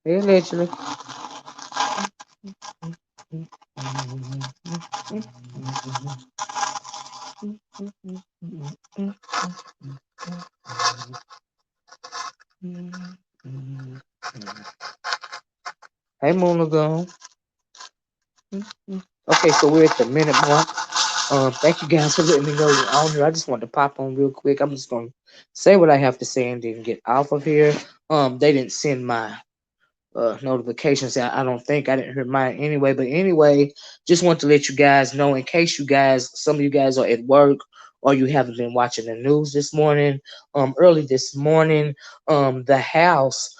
Hey, literally. Hey, Moon Lagoon. Okay, so we're at the minute mark. Thank you guys for letting me know you're on here. I just wanted to pop on real quick. I'm just gonna say what I have to say and then get off of here. They didn't send my notifications out. I don't think I didn't hear mine anyway. But anyway, just want to let you guys know in case you guys, some of you guys are at work or you haven't been watching the news this morning. Early this morning, the House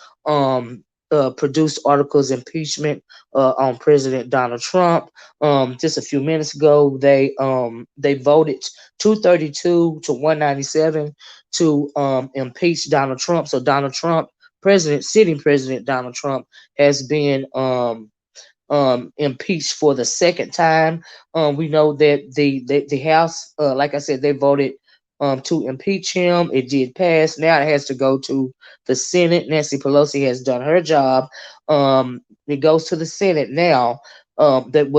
produced articles impeachment on President Donald Trump. Just a few minutes ago, they voted 232 to 197 to impeach Donald Trump. So Donald Trump, sitting President Donald Trump, has been impeached for the second time. We know that the House, like I said, they voted to impeach him. It did pass. Now it has to go to the Senate. Nancy Pelosi has done her job. It goes to the Senate now.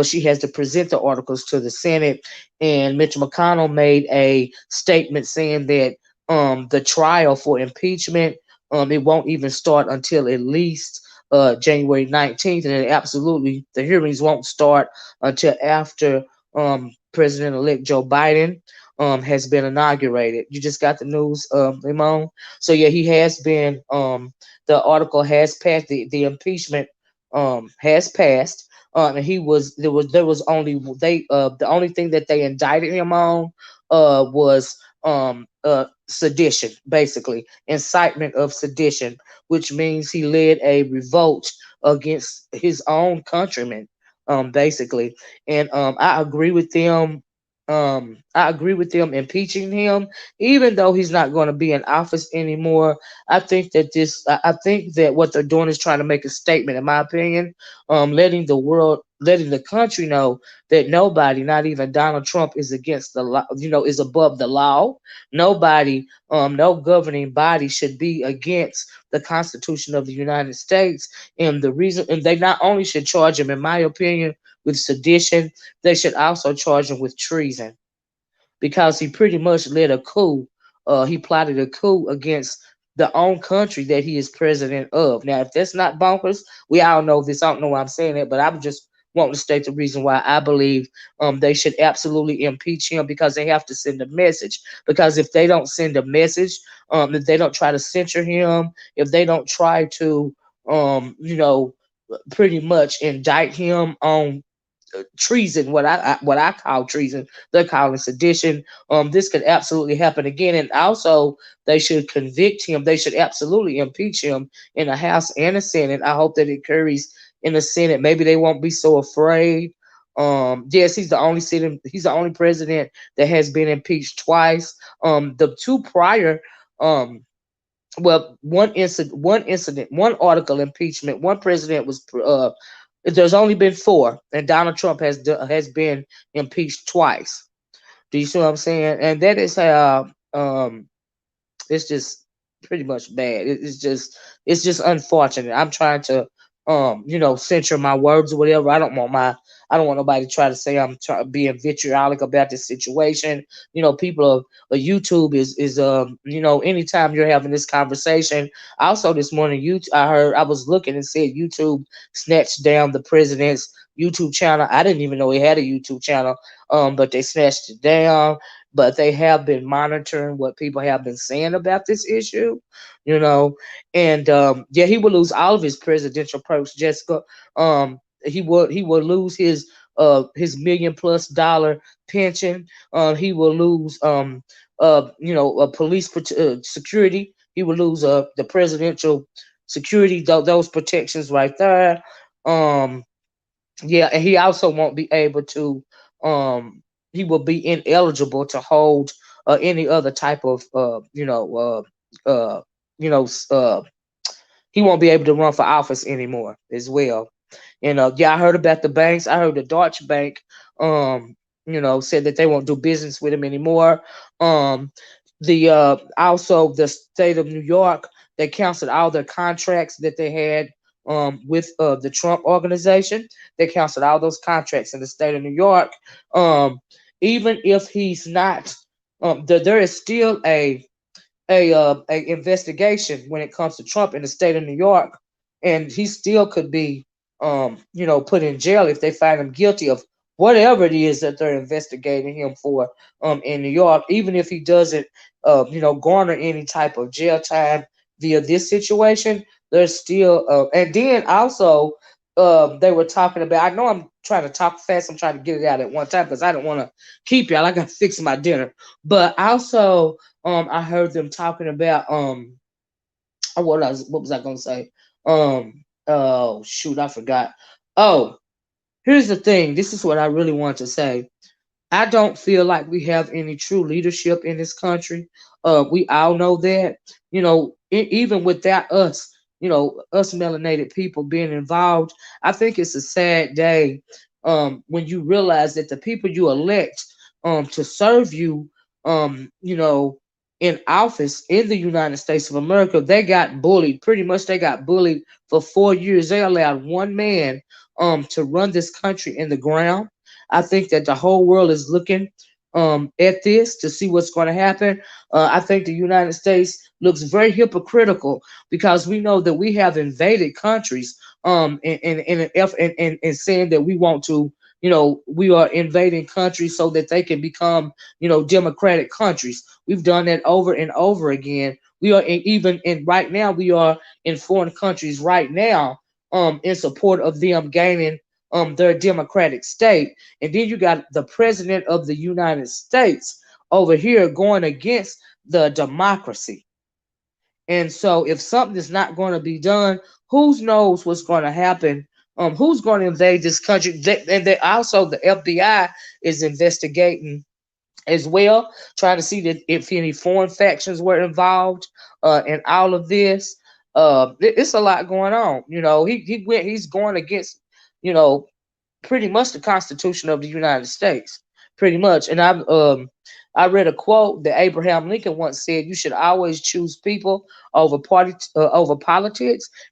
She has to present the articles to the Senate, and Mitch McConnell made a statement saying that the trial for impeachment, it won't even start until at least January 19th, and absolutely the hearings won't start until after President-elect Joe Biden has been inaugurated. You just got the news, Limon. So yeah, he has been. The article has passed. The impeachment has passed. And there was only the only thing that they indicted him on was sedition, basically incitement of sedition, which means he led a revolt against his own countrymen, basically. And I agree with them impeaching him, even though he's not going to be in office anymore. I think that what they're doing is trying to make a statement, in my opinion, letting the country know that nobody, not even Donald Trump, is against the law, is above the law. Nobody, no governing body should be against the Constitution of the United States. And they not only should charge him, in my opinion, with sedition, they should also charge him with treason because he pretty much led a coup. He plotted a coup against the own country that he is president of. Now, if that's not bonkers, we all know this. I don't know why I'm saying it, but I'm just wanting to state the reason why I believe they should absolutely impeach him, because they have to send a message. Because if they don't send a message, if they don't try to censure him, if they don't try to, pretty much indict him on treason, what I call treason, they're calling sedition. This could absolutely happen again, and also they should convict him. They should absolutely impeach him in the House and the Senate. I hope that it carries in the Senate. Maybe they won't be so afraid. Yes, he's the only president that has been impeached twice. The two prior well, one article impeachment, one president was there's only been four, and Donald Trump has been impeached twice. Do you see what I'm saying? And that is how it's just pretty much bad. It's just unfortunate. I'm trying to censor my words or whatever. I don't want nobody to try to say being vitriolic about this situation. People of YouTube is anytime you're having this conversation. Also this morning, I was looking and said YouTube snatched down the president's YouTube channel. I didn't even know he had a YouTube channel. But they snatched it down. but they have been monitoring what people have been saying about this issue, you know. And yeah, he will lose all of his presidential perks, Jessica. He will lose his $1 million+ pension. He will lose police security. He will lose the presidential security, those protections right there. Um, yeah, and he also won't be able to. Um, he will be ineligible to hold any other type of you know s- uh, he won't be able to run for office anymore as well. Yeah, I heard about the banks. I heard the Deutsche Bank, said that they won't do business with him anymore. Um, the Also the state of New York, they canceled all their contracts that they had with the Trump organization. They canceled all those contracts in the state of New York. Um, Even if he's not, there is still a investigation when it comes to Trump in the state of New York, and he still could be put in jail if they find him guilty of whatever it is that they're investigating him for in New York, even if he doesn't garner any type of jail time via this situation. There's still and then also they were talking about. I know I'm trying to talk fast. I'm trying to get it out at one time because I don't want to keep y'all. I got to fix my dinner. But also, I heard them talking about what was I gonna say? Oh shoot, I forgot. Oh, here's the thing. This is what I really want to say. I don't feel like we have any true leadership in this country. We all know that. Even without us, us melanated people being involved, I think it's a sad day when you realize that the people you elect to serve you, in office in the United States of America, they got bullied. Pretty much, they got bullied for 4 years. They allowed one man to run this country in the ground. I think that the whole world is looking at this to see what's going to happen. I think the United States looks very hypocritical because we know that we have invaded countries in saying that we want to, we are invading countries so that they can become, democratic countries. We've done that over and over again. We are even in right now, we are in foreign countries right now in support of them gaining their democratic state. And then you got the president of the United States over here going against the democracy. And so if something is not going to be done, who knows what's going to happen? Who's going to invade this country? And they also, the FBI is investigating as well, trying to see that if any foreign factions were involved in all of this. It's a lot going on. He's going against, you know, pretty much the Constitution of the United States, pretty much. And I read a quote that Abraham Lincoln once said: "You should always choose people over politics."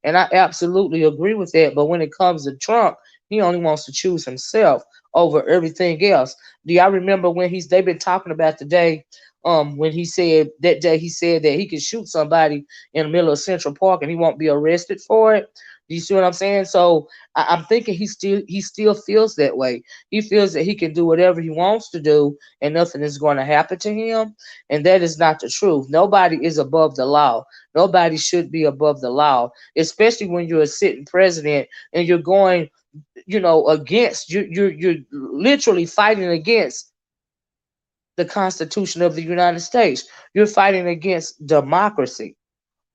And I absolutely agree with that. But when it comes to Trump, he only wants to choose himself over everything else. Do y'all remember when they've been talking about the day? When he said that day, he said that he could shoot somebody in the middle of Central Park and he won't be arrested for it. Do you see what I'm saying? So I'm thinking he still feels that way. He feels that he can do whatever he wants to do and nothing is going to happen to him. And that is not the truth. Nobody is above the law. Nobody should be above the law, especially when you're a sitting president and you're going, against you're literally fighting against the Constitution of the United States. You're fighting against democracy.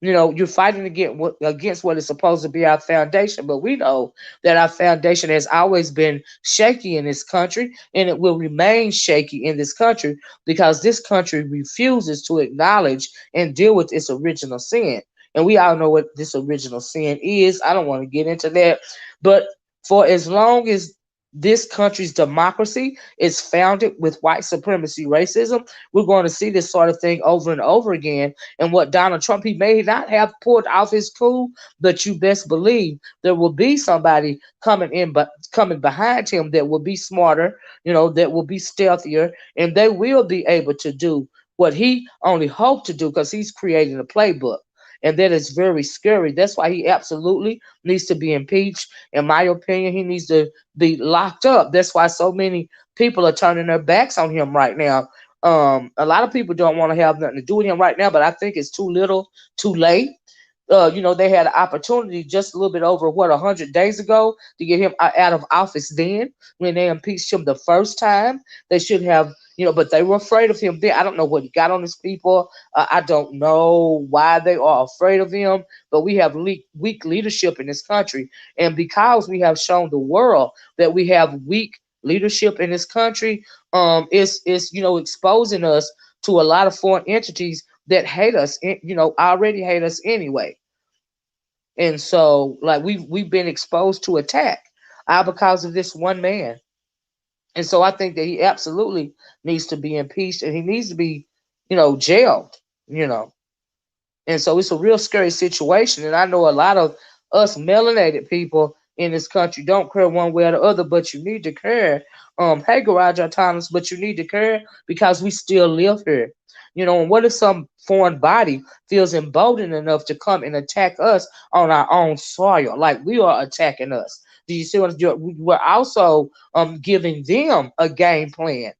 You're fighting against what is supposed to be our foundation, but we know that our foundation has always been shaky in this country, and it will remain shaky in this country because this country refuses to acknowledge and deal with its original sin. And we all know what this original sin is. I don't want to get into that, but for as long as this country's democracy is founded with white supremacy racism, we're going to see this sort of thing over and over again. And what Donald Trump, he may not have pulled off his coup, but you best believe there will be somebody coming in, but coming behind him that will be smarter, that will be stealthier, and they will be able to do what he only hoped to do because he's creating a playbook. And that is very scary. That's why he absolutely needs to be impeached. In my opinion, he needs to be locked up. That's why so many people are turning their backs on him right now. A lot of people don't want to have nothing to do with him right now, but I think it's too little, too late. They had an opportunity just a little bit over 100 days ago to get him out of office. Then, when they impeached him the first time, they should have, but they were afraid of him. Then I don't know what he got on his people. I don't know why they are afraid of him. But we have weak leadership in this country, and because we have shown the world that we have weak leadership in this country, it's exposing us to a lot of foreign entities that hate us, already hate us anyway. And so, like, we've been exposed to attack because of this one man. And so I think that he absolutely needs to be impeached, and he needs to be, jailed, you know. And so it's a real scary situation. And I know a lot of us melanated people in this country don't care one way or the other, but you need to care. Hey, Garage Autonomous, but you need to care because we still live here. And what if some foreign body feels emboldened enough to come and attack us on our own soil, like we are attacking us? Do you see what we're also giving them a game plan?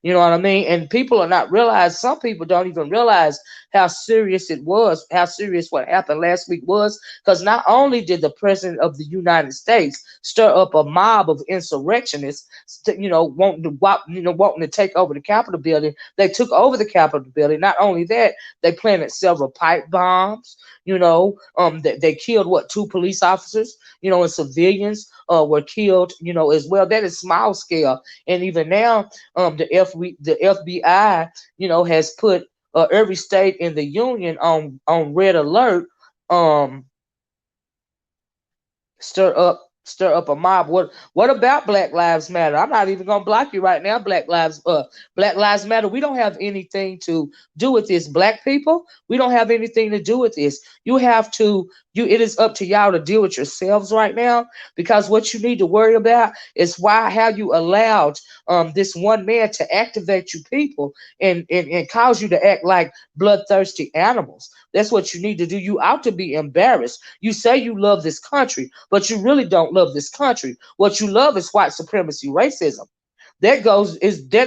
You know what I mean? And people are not realize. Some people don't even realize how serious it was, how serious what happened last week was. Because not only did the president of the United States stir up a mob of insurrectionists, wanting to take over the Capitol building, they took over the Capitol building. Not only that, they planted several pipe bombs. They killed two police officers. And civilians were killed. As well. That is small scale. And even now, the FBI, has put every state in the union on red alert. Um, stir up a mob. What about Black Lives Matter? I'm not even gonna block you right now. Black Lives Matter. We don't have anything to do with this. Black people, we don't have anything to do with this. It is up to y'all to deal with yourselves right now, because what you need to worry about is how you allowed this one man to activate you people and cause you to act like bloodthirsty animals. That's what you need to do. You ought to be embarrassed. You say you love this country, but you really don't love this country. What you love is white supremacy, racism. That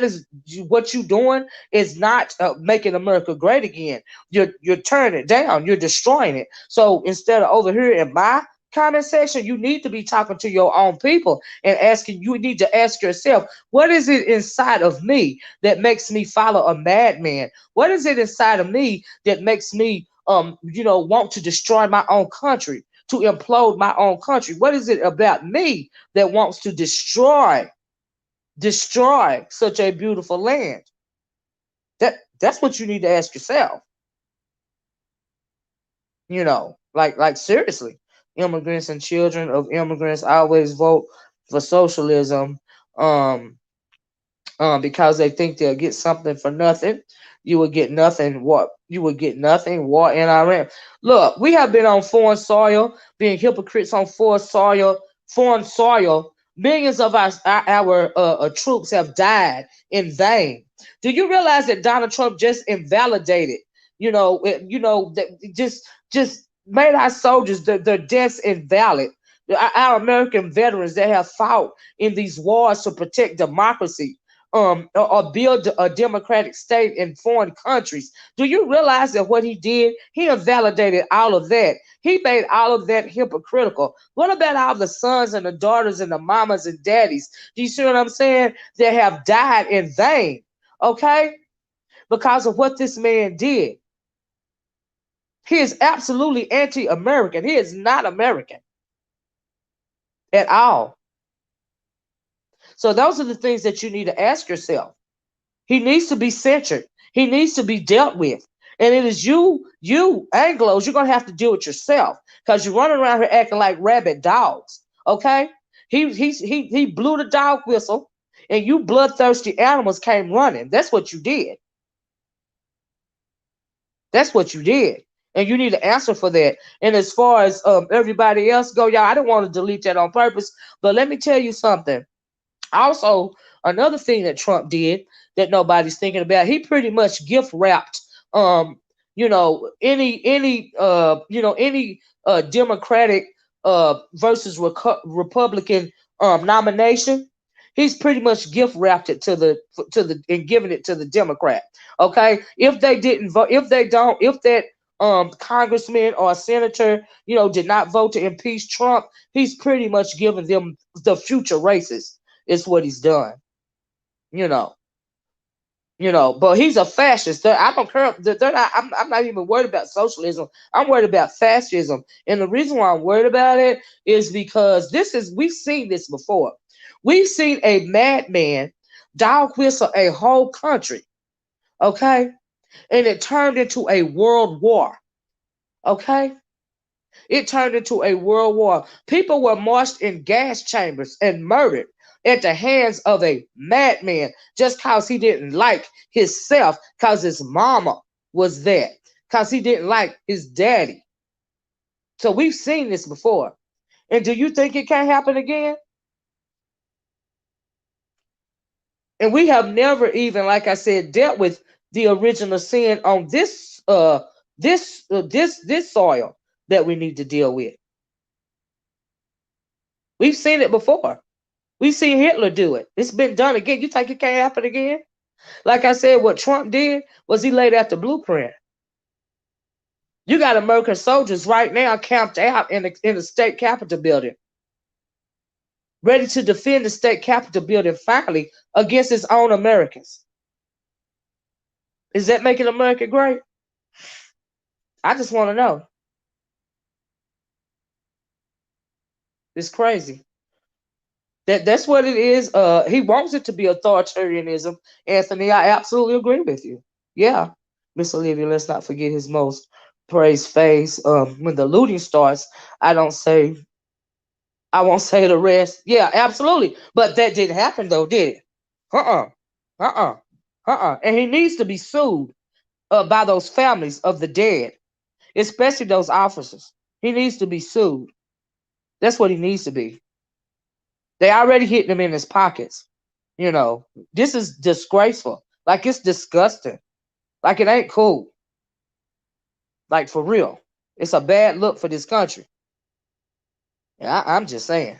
is what you're doing is not making America great again. You're turning it down. You're destroying it. So instead of over here in my comment section, you need to be talking to your own people and asking. You need to ask yourself, what is it inside of me that makes me follow a madman? What is it inside of me that makes me want to destroy my own country, to implode my own country? What is it about me that wants to destroy such a beautiful land? That's what you need to ask yourself. Like seriously. Immigrants and children of immigrants always vote for socialism. Um, because they think they'll get something for nothing. You will get nothing. What you will get nothing. War in Iran. Look, we have been on foreign soil, being hypocrites on foreign soil. Millions of our troops have died in vain. Do you realize that Donald Trump just invalidated? That just made our soldiers their deaths invalid. Our American veterans that have fought in these wars to protect democracy, or build a democratic state in foreign countries. Do you realize that what he did? He invalidated all of that. He made all of that hypocritical. What about all the sons and the daughters and the mamas and daddies? Do you see what I'm saying? That have died in vain, okay? Because of what this man did. He is absolutely anti-American. He is not American at all. So those are the things that you need to ask yourself. He needs to be censored. He needs to be dealt with. And it is you Anglos, you're going to have to deal with yourself, because you're running around here acting like rabid dogs. Okay? He blew the dog whistle, and you bloodthirsty animals came running. That's what you did. That's what you did. And you need to answer for that. And as far as everybody else go, y'all, I didn't want to delete that on purpose, but let me tell you something. Also, another thing that Trump did that nobody's thinking about, he pretty much gift wrapped any Democratic versus Republican nomination. He's pretty much gift wrapped it to the and giving it to the Democrat. Okay, if they didn't vote, if they don't, if that congressman or senator, did not vote to impeach Trump, he's pretty much giving them the future races. Is what he's done. You know. But he's a fascist. I don't care. I'm not even worried about socialism. I'm worried about fascism. And the reason why I'm worried about it is because we've seen this before. We've seen a madman dog whistle a whole country, okay? And it turned into a world war, okay? It turned into a world war. People were marched in gas chambers and murdered at the hands of a madman just because he didn't like himself, because his mama was there, because he didn't like his daddy. So we've seen this before. And do you think it can happen again? And we have never even, like I said, dealt with the original sin on this soil that we need to deal with. We've seen it before. We've seen Hitler do it. It's been done again. You think it can't happen again? Like I said, what Trump did was he laid out the blueprint. You got American soldiers right now camped out in the state capitol building, ready to defend the state capitol building finally against its own Americans. Is that making America great? I just want to know. It's crazy. That's what it is. He wants it to be authoritarianism, Anthony. I absolutely agree with you. Yeah, Miss Olivia. Let's not forget his most praised phase. When the looting starts, I don't say. I won't say the rest. Yeah, absolutely. But that didn't happen though, did it? Uh-uh. Uh-uh. Uh-uh. And he needs to be sued by those families of the dead, especially those officers. He needs to be sued. That's what he needs to be. They already hitting him in his pockets. This is disgraceful. Like, it's disgusting. Like, it ain't cool. Like, for real. It's a bad look for this country. I'm just saying.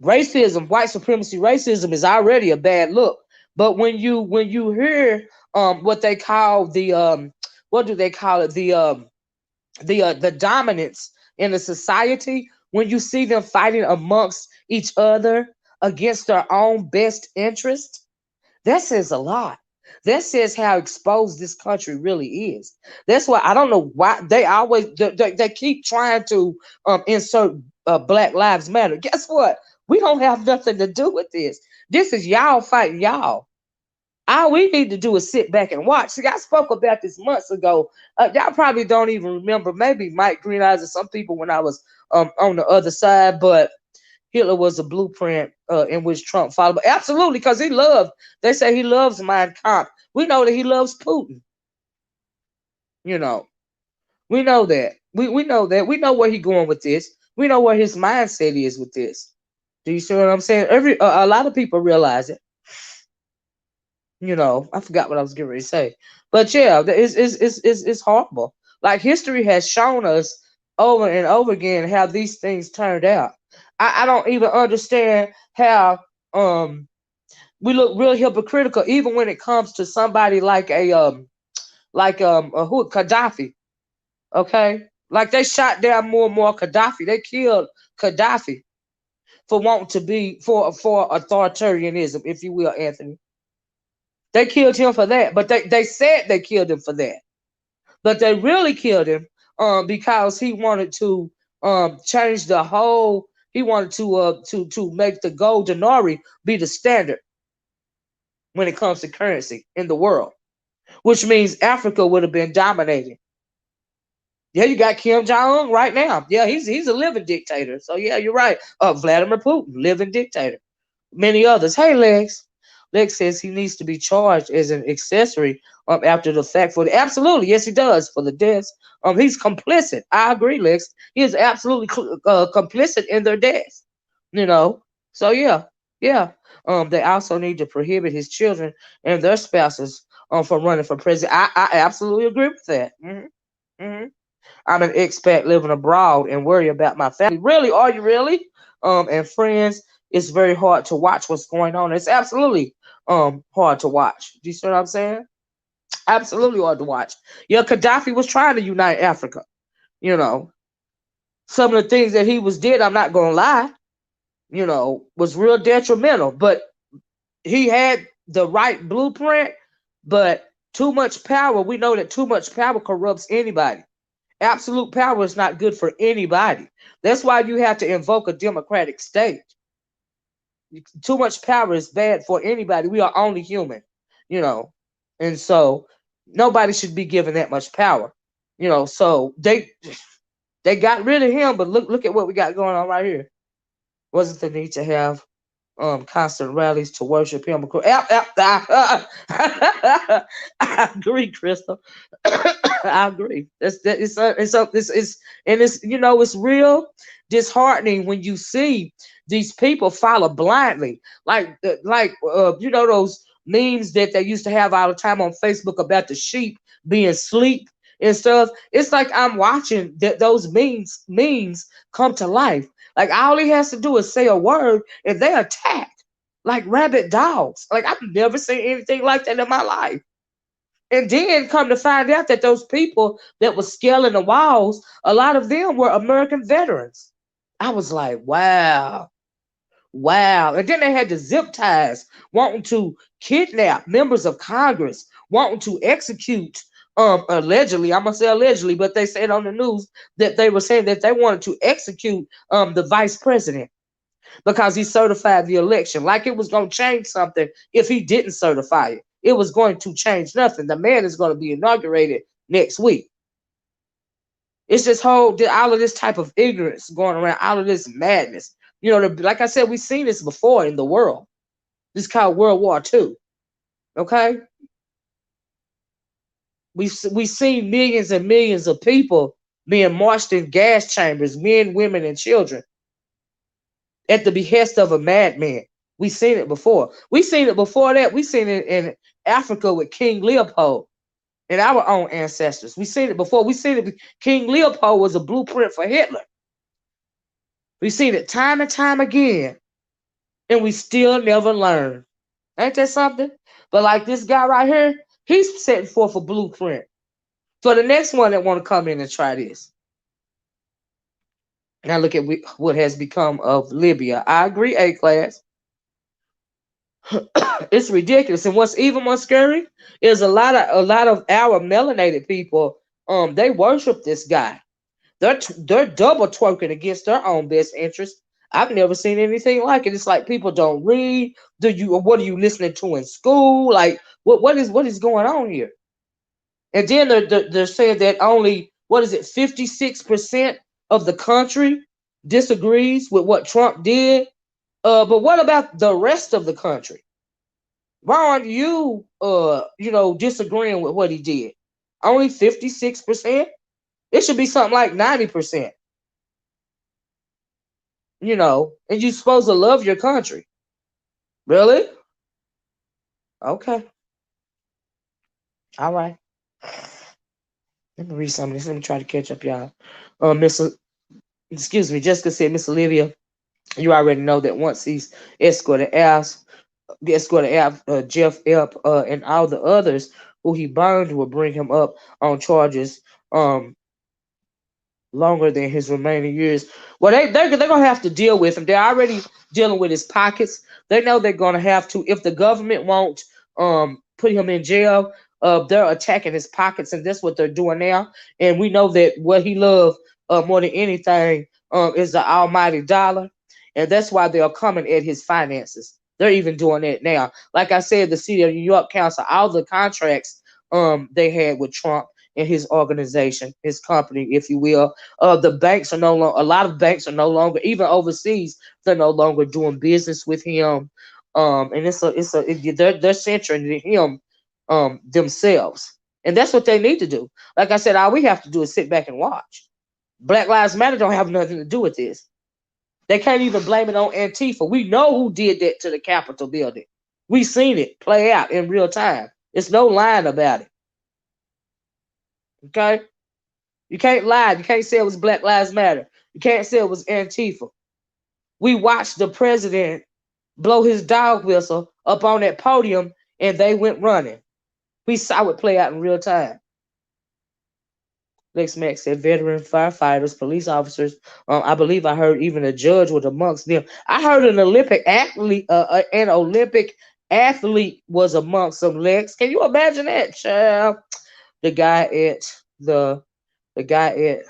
Racism, white supremacy racism is already a bad look. But when you hear what they call the what do they call it? The dominance in the society, when you see them fighting amongst each other against their own best interest, that says a lot. That says how exposed this country really is. That's why I don't know why they keep trying to insert Black Lives Matter. Guess what? We don't have nothing to do with this. This is y'all fighting y'all. All we need to do is sit back and watch. See, I spoke about this months ago. Y'all probably don't even remember. Maybe Mike Green Eyes or some people when I was on the other side. But Hitler was a blueprint in which Trump followed. Absolutely, because they say he loves Mein Kampf. We know that he loves Putin. We know that. We know that. We know where he's going with this. We know where his mindset is with this. Do you see what I'm saying? A lot of people realize it. I forgot what I was getting ready to say. But yeah, it's horrible. Like, history has shown us over and over again how these things turned out. I don't even understand how we look real hypocritical even when it comes to somebody like who Gaddafi. Okay? Like, they shot down more and more Gaddafi. They killed Gaddafi for wanting to be for authoritarianism, if you will, Anthony. They killed him for that, but they said they killed him for that. But they really killed him because he wanted to change the whole. He wanted to make the gold denarii be the standard when it comes to currency in the world, which means Africa would have been dominated. Yeah, you got Kim Jong-un right now. Yeah, he's a living dictator. So yeah, you're right. Vladimir Putin, living dictator. Many others. Hey, Lex. Lex says he needs to be charged as an accessory after the fact for the absolutely, yes, he does, for the deaths. He's complicit. I agree, Lex. He is absolutely complicit in their deaths. So yeah. They also need to prohibit his children and their spouses from running for president. I absolutely agree with that. I'm an expat living abroad and worry about my family. Really? Are you really? And friends it's very hard to watch what's going on. It's absolutely hard to watch. Do you see what I'm saying? Absolutely hard to watch. Yeah, Gaddafi was trying to unite Africa. You know, some of the things that he was did, I'm not gonna lie, was real detrimental. But he had the right blueprint, but too much power, we know that too much power corrupts anybody. Absolute power is not good for anybody. That's why you have to invoke a democratic state. Too much power is bad for anybody. We are only human, you know. And so nobody should be given that much power. So they got rid of him, but look at what we got going on right here. Wasn't the need to have constant rallies to worship him? I agree, Crystal. I agree. This is, and it's real disheartening when you see these people follow blindly, those memes that they used to have all the time on Facebook about the sheep being asleep and stuff. It's like I'm watching those memes come to life. Like all he has to do is say a word and they attack like rabid dogs. Like I've never seen anything like that in my life. And then come to find out that those people that were scaling the walls, a lot of them were American veterans. I was like, wow, wow. And then they had the zip ties, wanting to kidnap members of Congress, wanting to execute, allegedly, I'm gonna say allegedly, but they said on the news that they were saying that they wanted to execute the vice president because he certified the election. Like it was going to change something if he didn't certify it. It was going to change nothing. The man is going to be inaugurated next week. It's just all of this type of ignorance going around, all of this madness. Like I said, we've seen this before in the world. This is called World War II. Okay? We've seen millions and millions of people being marched in gas chambers, men, women, and children, at the behest of a madman. We've seen it before. We've seen it before that. We've seen it in Africa with King Leopold and our own ancestors. We've seen it before. We've seen it. King Leopold was a blueprint for Hitler. We've seen it time and time again, and we still never learn. Ain't that something? But like this guy right here, he's setting forth a blueprint for the next one that want to come in and try this. Now look at what has become of Libya. I agree, A class. It's ridiculous. And what's even more scary is a lot of our melanated people, they worship this guy. They're double twerking against their own best interest. I've never seen anything like it. It's like people don't read. What are you listening to in school? Like what is going on here? And then they're saying that only 56% of the country disagrees with what Trump did. But what about the rest of the country? Why aren't you disagreeing with what he did? Only 56%? It should be something like 90%. And you're supposed to love your country. Really? Okay. All right. Let me read some of this. Let me try to catch up, y'all. Excuse me, Jessica said, Miss Olivia, you already know that once he's escorted out, Jeff Ep, and all the others who he burned will bring him up on charges longer than his remaining years. Well, they're gonna have to deal with him. They're already dealing with his pockets. They know they're gonna have to. If the government won't put him in jail, they're attacking his pockets, and that's what they're doing now. And we know that what he loved more than anything is the almighty dollar, and that's why they're coming at his finances. They're even doing that now. Like I said, the city of New York council, all the contracts they had with Trump and his organization, his company, if you will. The banks are no longer. A lot of banks are no longer, even overseas, they're no longer doing business with him. And they're censoring him themselves, and that's what they need to do. Like I said, all we have to do is sit back and watch. Black Lives Matter don't have nothing to do with this. They can't even blame it on Antifa. We know who did that to the Capitol building. We seen it play out in real time. There's no lying about it. Okay? You can't lie. You can't say it was Black Lives Matter. You can't say it was Antifa. We watched the president blow his dog whistle up on that podium and they went running. We saw it play out in real time. Lex Mack said veteran firefighters, police officers. I believe I heard even a judge was amongst them. I heard an Olympic athlete was amongst them. Lex, can you imagine that, child? The guy at the the guy at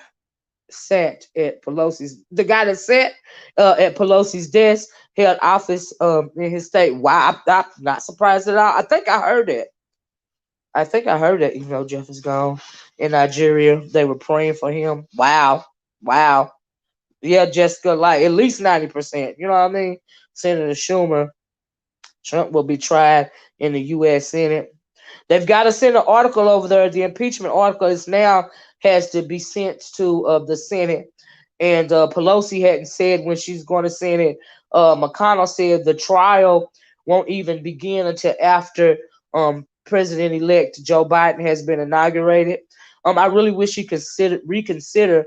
sat at Pelosi's the guy that sat at Pelosi's desk held office in his state. Wow, I'm not surprised at all. I think I heard that, even though Jeff is gone in Nigeria, they were praying for him. Wow. Wow. Yeah, Jessica, like at least 90%. You know what I mean? Senator Schumer, Trump will be tried in the U.S. Senate. They've got to send an article over there. The impeachment article is now has to be sent to the Senate. And Pelosi hadn't said when she's going to send it. McConnell said the trial won't even begin until after President-elect Joe Biden has been inaugurated. I really wish he reconsider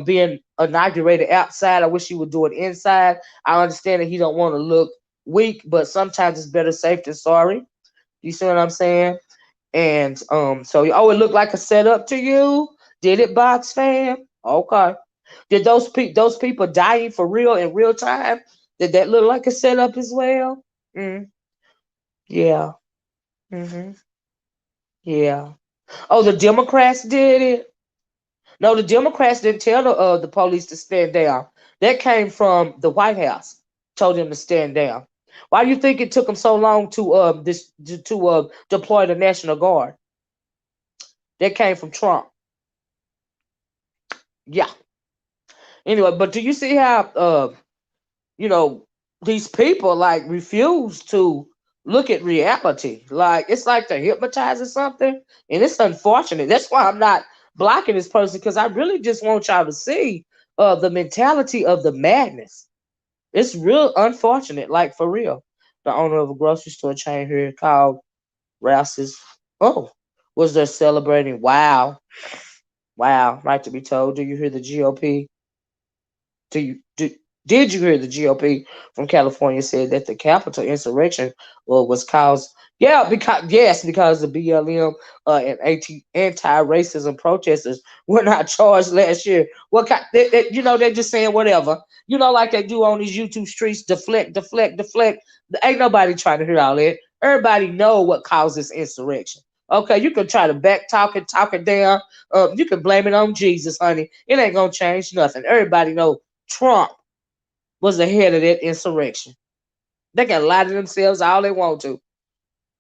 being inaugurated outside. I wish he would do it inside. I understand that he don't want to look weak, but sometimes it's better safe than sorry. You see what I'm saying? And so it looked like a setup to you. Did it, box fan? Okay. Did those people dying for real in real time? Did that look like a setup as well? Mm, yeah. Hmm. Yeah. Oh, the Democrats did it. No, the Democrats didn't tell the police to stand down. That came from the White House. Told them to stand down. Why do you think it took them so long to deploy the National Guard? That came from Trump. Yeah. Anyway, but do you see how you know these people like refuse to look at reality? Like it's like they're hypnotized or something, and it's unfortunate. That's why I'm not blocking this person because I really just want y'all to see the mentality of the madness. It's real unfortunate, like for real. The owner of a grocery store chain here called Rouse's. Oh, was there celebrating? Wow, wow. Right to be told. Do you hear the GOP? Do you do, did you hear the GOP from California said that the Capitol insurrection was caused? Yeah, because the BLM and anti-racism protesters were not charged last year. What kind? They're just saying whatever. Like they do on these YouTube streets, deflect, deflect, deflect. Ain't nobody trying to hear all that. Everybody know what causes insurrection. Okay, you can try to back talk it down. You can blame it on Jesus, honey. It ain't gonna change nothing. Everybody know Trump was the head of that insurrection. They can lie to themselves all they want to.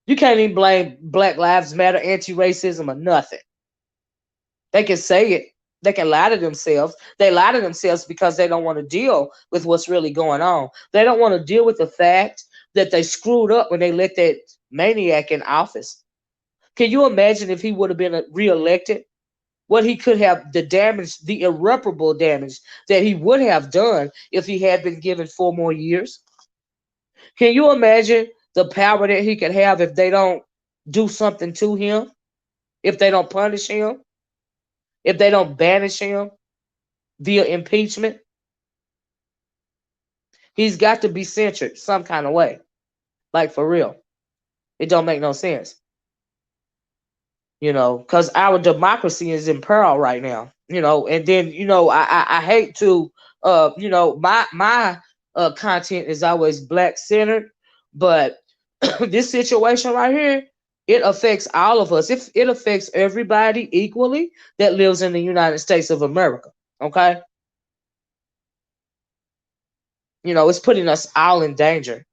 You can't even blame Black Lives Matter, anti-racism, or nothing. They can say it. They can lie to themselves. They lie to themselves because they don't want to deal with what's really going on. They don't want to deal with the fact that they screwed up when they let that maniac in office. Can you imagine if he would have been reelected? What he could have, the damage, the irreparable damage that he would have done if he had been given 4 more years. Can you imagine the power that he could have if they don't do something to him, if they don't punish him, if they don't banish him via impeachment? He's got to be censured some kind of way, like for real. It don't make no sense, because our democracy is in peril right now. And then I hate to my content is always black centered, but this situation right here, it affects all of us. It affects everybody equally that lives in the United States of America. Okay, it's putting us all in danger.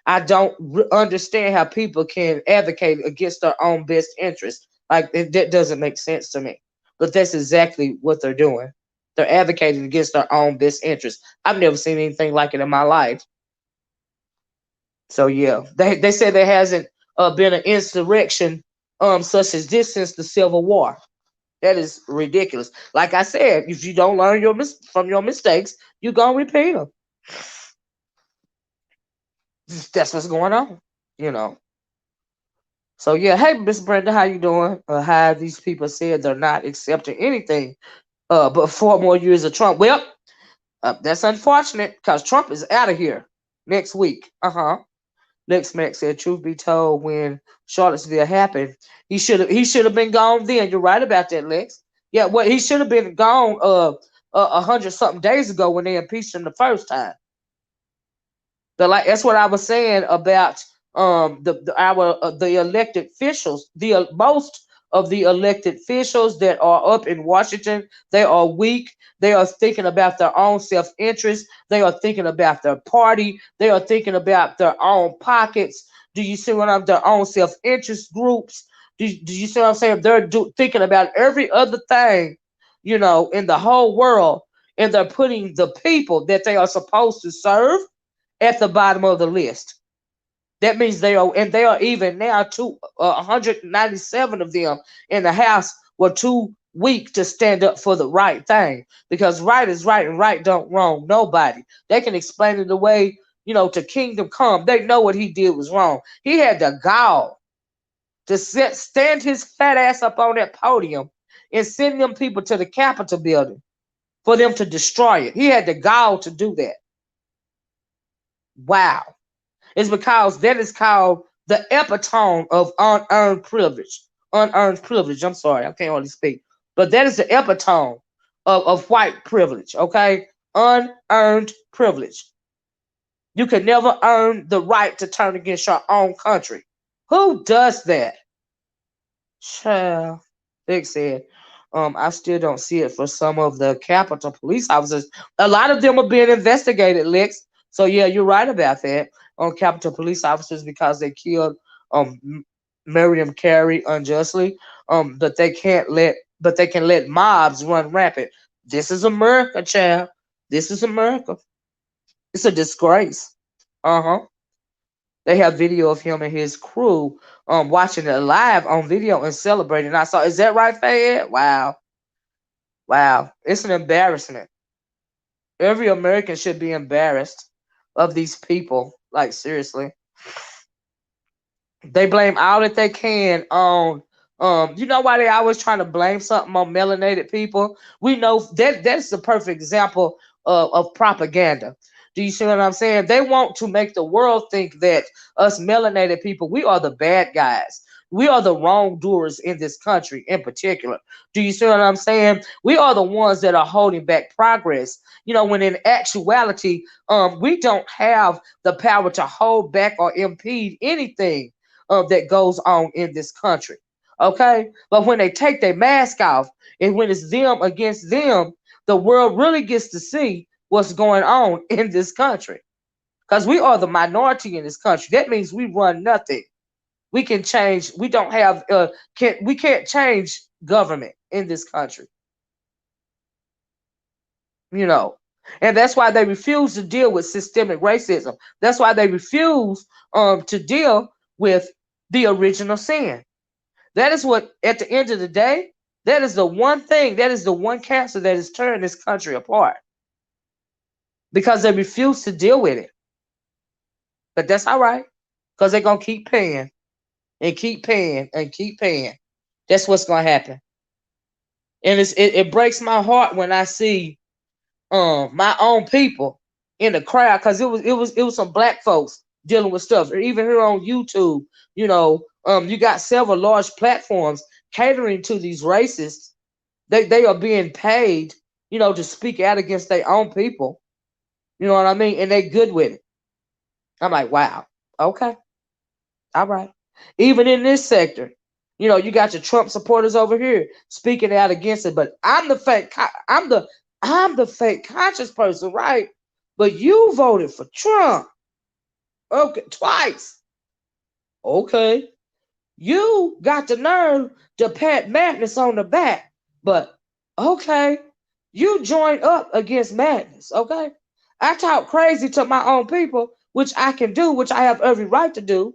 I don't understand how people can advocate against their own best interest. Like that doesn't make sense to me. But that's exactly what they're doing. They're advocating against their own best interest. I've never seen anything like it in my life. So yeah, they say there hasn't been an insurrection such as this since the Civil War. That is ridiculous. Like I said, if you don't learn from your mistakes, you're gonna repeat them. That's what's going on. You know. So yeah, hey Miss Brenda, how you doing? How these people said they're not accepting anything but 4 more years of Trump. Well, That's unfortunate because Trump is out of here next week. Lex Mack said, "Truth be told, when Charlottesville happened, he should have been gone then." You're right about that, Lex. Yeah, well, he should have been gone 100 something days ago when they impeached him the first time. That's what I was saying about the elected officials. The most of the elected officials that are up in Washington, they are weak. They are thinking about their own self interest. They are thinking about their party. They are thinking about their own pockets. Do you see what I'm? Their own self interest groups. Do you see what I'm saying? They're thinking about every other thing, in the whole world, and they're putting the people that they are supposed to serve at the bottom of the list. That means they are even now 197 of them in the House were too weak to stand up for the right thing, because right is right and right don't wrong nobody. They can explain it away, to kingdom come. They know what he did was wrong. He had the gall to stand his fat ass up on that podium and send them people to the Capitol building for them to destroy it. He had the gall to do that. Wow. It's because that is called the epitome of unearned privilege. Unearned privilege. I'm sorry, I can't hardly speak. But that is the epitome of white privilege, okay? Unearned privilege. You can never earn the right to turn against your own country. Who does that? Child. Vic said, I still don't see it for some of the Capitol police officers. A lot of them are being investigated, Lex. So yeah, you're right about that on Capitol police officers because they killed Miriam Carey unjustly. But they can let mobs run rampant. This is America, child. This is America. It's a disgrace. Uh-huh. They have video of him and his crew watching it live on video and celebrating. I saw, is that right, Fayed? Wow. Wow. It's an embarrassment. Every American should be embarrassed of these people. Like, seriously. They blame all that they can on you know why they always trying to blame something on melanated people? We know that's the perfect example of propaganda. Do you see what I'm saying? They want to make the world think that us melanated people, we are the bad guys. We are the wrongdoers in this country in particular. Do you see what I'm saying? We are the ones that are holding back progress. When in actuality, we don't have the power to hold back or impede anything that goes on in this country. Okay? But when they take their mask off and when it's them against them, the world really gets to see what's going on in this country. Because we are the minority in this country. That means we run nothing. We can change. We don't have. We can't change government in this country. And that's why they refuse to deal with systemic racism. That's why they refuse to deal with the original sin. That is what, at the end of the day, that is the one thing, that is the one cancer that is tearing this country apart. Because they refuse to deal with it. But that's all right. Because they're going to keep paying and keep paying and keep paying. That's what's going to happen. And it breaks my heart when I see my own people in the crowd, because it was some black folks dealing with stuff. Or even here on YouTube, you got several large platforms catering to these racists. They are being paid, to speak out against their own people. You know what I mean? And they good with it. I'm like, wow, okay, all right. Even in this sector, you got your Trump supporters over here speaking out against it. But I'm the fake conscious person, right? But you voted for Trump, okay, twice. Okay, you got the nerve to pat Madness on the back, but okay, you joined up against Madness. Okay, I talk crazy to my own people, which I can do, which I have every right to do,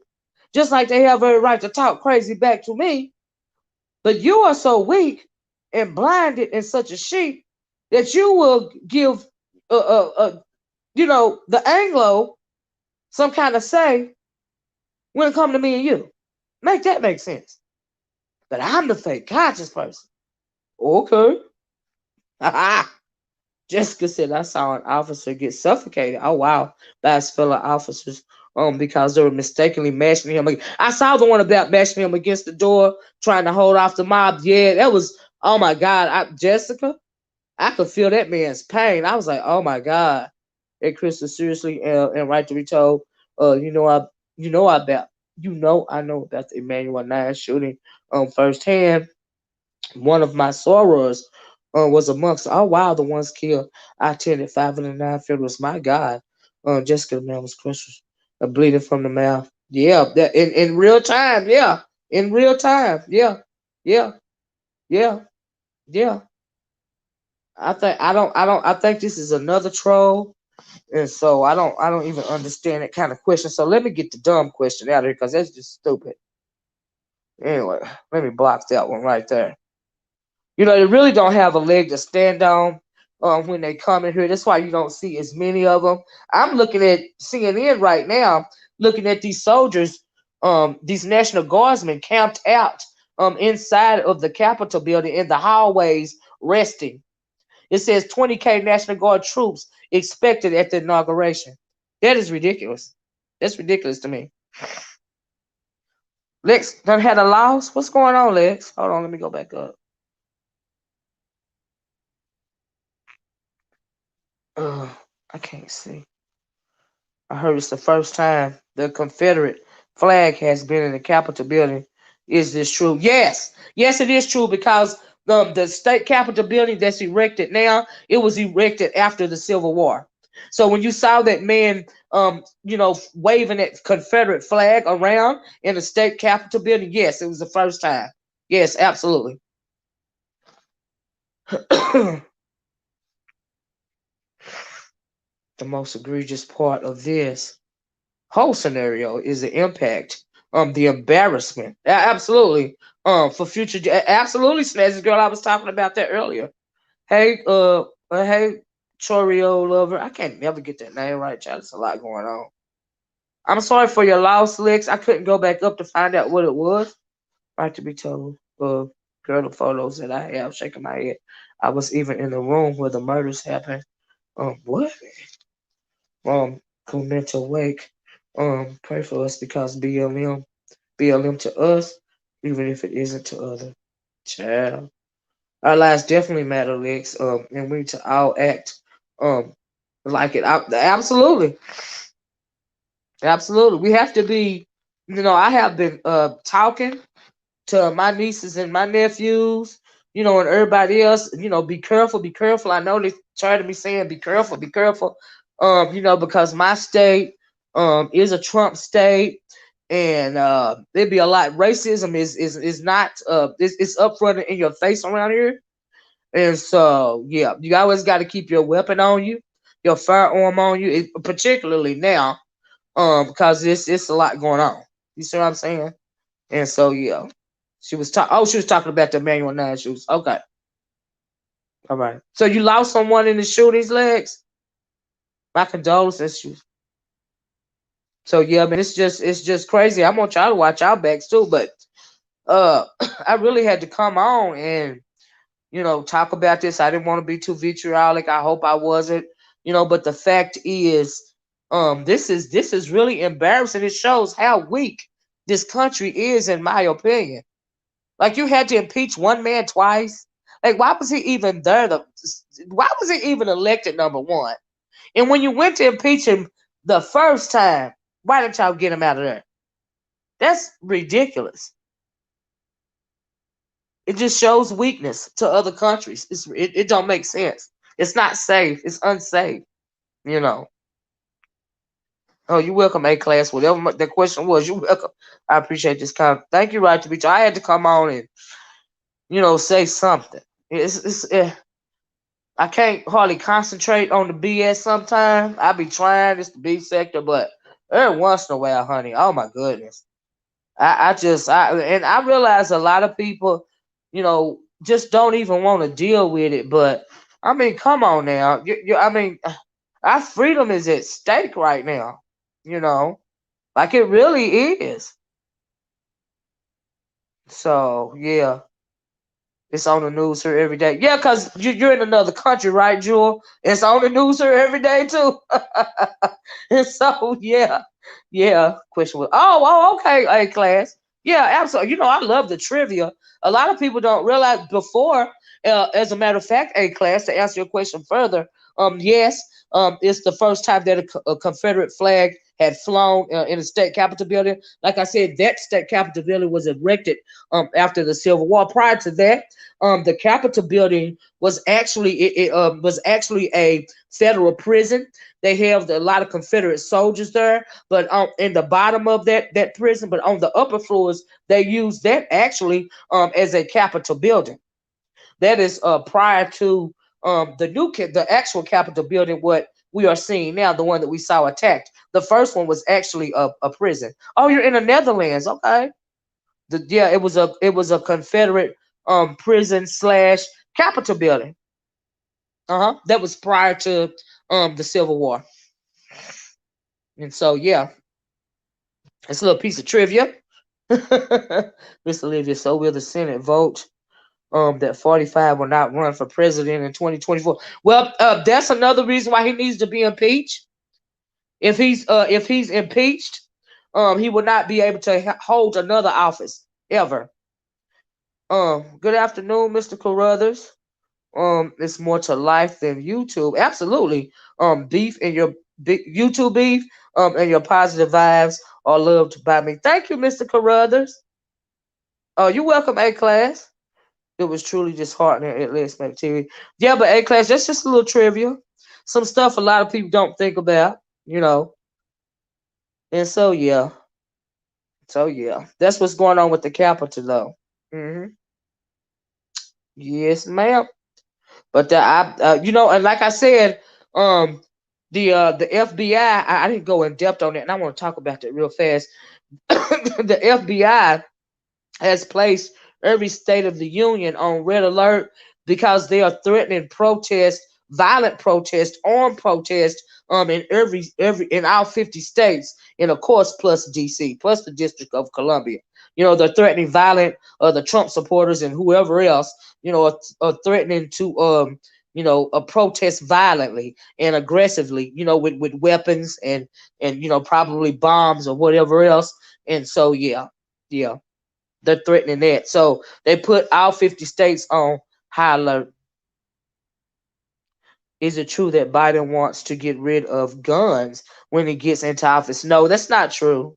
just like they have every right to talk crazy back to me. But you are so weak and blinded and such a sheep that you will give, the Anglo some kind of say when it comes to me and you. Make that make sense. But I'm the fake conscious person. Okay. Jessica said, I saw an officer get suffocated. Oh, wow. By his fellow officers because they were mistakenly mashing him. I saw the one about mashing him against the door, trying to hold off the mob. Yeah, that was, oh my God. Jessica, I could feel that man's pain. I was like, oh my God. Hey, Krista, seriously, and right to be told, you know, you know, I know about the Emmanuel 9 shooting firsthand. One of my sorors was amongst, oh wow, the ones killed. I attended 509 funerals. My God. Jessica, man, was crushed, bleeding from the mouth. Yeah, that in real time. Yeah, in real time. Yeah, yeah, yeah, yeah. I think this is another troll, and so I don't even understand that kind of question. So let me get the dumb question out of here because that's just stupid. Anyway, let me block that one right there. You know, they really don't have a leg to stand on when they come in here. That's why you don't see as many of them. I'm looking at CNN right now, looking at these soldiers, these National Guardsmen camped out inside of the Capitol building in the hallways resting. It says 20K National Guard troops expected at the inauguration. That is ridiculous. That's ridiculous to me. Lex done had a loss. What's going on, Lex? Hold on, let me go back up. I can't see. I heard it's the first time the Confederate flag has been in the Capitol building. Is this true? Yes. Yes, it is true because the state Capitol building that's erected now, it was erected after the Civil War. So when you saw that man, you know, waving that Confederate flag around in the state Capitol building, yes, it was the first time. Yes, absolutely. The most egregious part of this whole scenario is the impact, the embarrassment. Absolutely. For future, absolutely, Snazzy girl. I was talking about that earlier. Hey, hey, Chorio lover. I can't never get that name right, child. There's a lot going on. I'm sorry for your loss, Lex. I couldn't go back up to find out what it was. Right to be told, girl, the photos that I have, shaking my head. I was even in the room where the murders happened. What? Clementa Wake, pray for us because BLM to us, even if it isn't to other. Child. Our lives definitely matter, Lex. And we need to all act um like it. Absolutely. Absolutely. We have to be, you know, I have been talking to my nieces and my nephews, you know, and everybody else, you know, be careful, be careful. I know they tired of me saying be careful, be careful. You know, because my state is a Trump state, and there'd be a lot. Racism is not it's upfront in your face around here, and so yeah, you always got to keep your weapon on you, your firearm on you, particularly now, because it's a lot going on. You see what I'm saying? And so yeah. She was talking about the manual 9 shoes. Okay. All right. So you lost someone in the shootings, Legs? My condolences. So yeah, man, it's just crazy. I'm gonna try to watch our backs too, but I really had to come on and you know talk about this. I didn't want to be too vitriolic. I hope I wasn't. You know, but the fact is, this is really embarrassing. It shows how weak this country is, in my opinion. Like you had to impeach one man twice. Like why was he even there? Why was he even elected number one? And when you went to impeach him the first time, why didn't y'all get him out of there? That's ridiculous. It just shows weakness to other countries. It don't make sense. It's not safe. It's unsafe. You know. Oh, you welcome, A class. Whatever the question was, you welcome. I appreciate this comment. Thank you, right to be. I had to come on and you know say something. I can't hardly concentrate on the BS sometimes. I be trying, it's the B sector, but every once in a while, honey, oh my goodness. And I realize a lot of people, you know, just don't even want to deal with it. But I mean, come on now. I mean, our freedom is at stake right now, you know, like it really is. So, yeah. It's on the news here every day. Yeah, because you're in another country, right, Jewel? It's on the news here every day, too. And so, yeah. Yeah. Question was, okay, A class. Yeah, absolutely. I love the trivia. A lot of people don't realize before, as a matter of fact, A class, to answer your question further, yes, it's the first time that a Confederate flag had flown in the state capitol building. Like I said, that state capitol building was erected after the Civil War. Prior to that, the Capitol building was actually a federal prison. They have a lot of Confederate soldiers there, but in the bottom of that prison, but on the upper floors, they used that actually as a Capitol building. That is prior to the actual Capitol building, what we are seeing now, the one that we saw attacked. The first one was actually a prison. Oh, you're in the Netherlands, okay? Yeah, it was a Confederate prison slash Capitol building. That was prior to the Civil War, and so yeah, it's a little piece of trivia. Miss Olivia, so will the Senate vote that 45 will not run for president in 2024? Well, that's another reason why he needs to be impeached. If he's impeached, he will not be able to hold another office ever. Good afternoon, Mr. Carruthers. It's more to life than YouTube. Absolutely. Beef and your YouTube beef, and your positive vibes are loved by me. Thank you, Mr. Carruthers. You're welcome, A class. It was truly disheartening at Let's Make TV. Yeah, but A class, that's just a little trivia. Some stuff a lot of people don't think about, you know. And so yeah. So yeah. That's what's going on with the Capitol though. Yes, ma'am. But and like I said, um, the FBI. I didn't go in depth on it, and I want to talk about that real fast. The FBI has placed every state of the union on red alert because they are threatening protest, violent protest, armed protest, in every in all 50 states, and of course plus DC, plus the District of Columbia. They're threatening violent, the Trump supporters and whoever else, are threatening to protest violently and aggressively, with weapons and probably bombs or whatever else. And so yeah, they're threatening that. So they put all 50 states on high alert. Is it true that Biden wants to get rid of guns when he gets into office? No, that's not true.